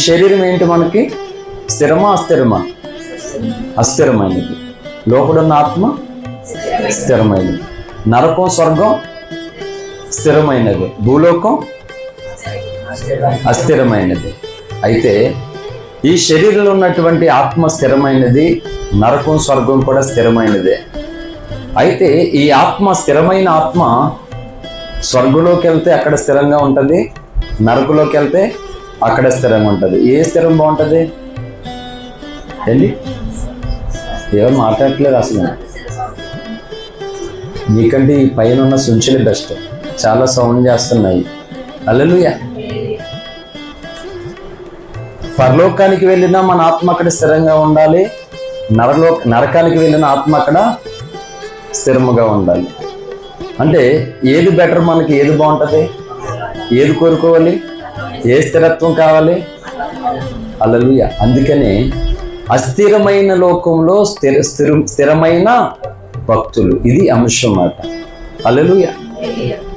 శరీరం ఏంటి మనకి? స్థిరమా అస్థిరమా? అస్థిరమైనది. లోపడున్న ఆత్మ స్థిరమైనది. నరకం స్వర్గం స్థిరమైనది, భూలోకం అస్థిరమైనది. అయితే ఈ శరీరంలో ఉన్నటువంటి ఆత్మ స్థిరమైనది, నరకం స్వర్గం కూడా స్థిరమైనదే. అయితే ఈ ఆత్మ, స్థిరమైన ఆత్మ స్వర్గంలోకి వెళ్తే అక్కడ స్థిరంగా ఉంటుంది, నరకులోకి వెళ్తే అక్కడ స్థిరంగా ఉంటుంది. ఏ స్థిరం బాగుంటుంది? ఏంటి ఎవరు మాట్లాడట్లేదు అసలు? మీకంటే ఈ పైన ఉన్న సుంచులు బెస్ట్, చాలా సౌండ్ చేస్తున్నాయి. హల్లెలూయా. పరలోకానికి వెళ్ళినా మన ఆత్మ అక్కడ స్థిరంగా ఉండాలి, నరకానికి వెళ్ళిన ఆత్మ అక్కడ స్థిరముగా ఉండాలి. అంటే ఏది బెటర్? మనకి ఏది బాగుంటుంది? ఏది కోరుకోవాలి? ఏ స్థిరత్వం కావాలి? హల్లెలూయా. అందుకని అస్థిరమైన లోకంలో స్థిరమైన భక్తులు, ఇది అంశం అన్నమాట. హల్లెలూయా.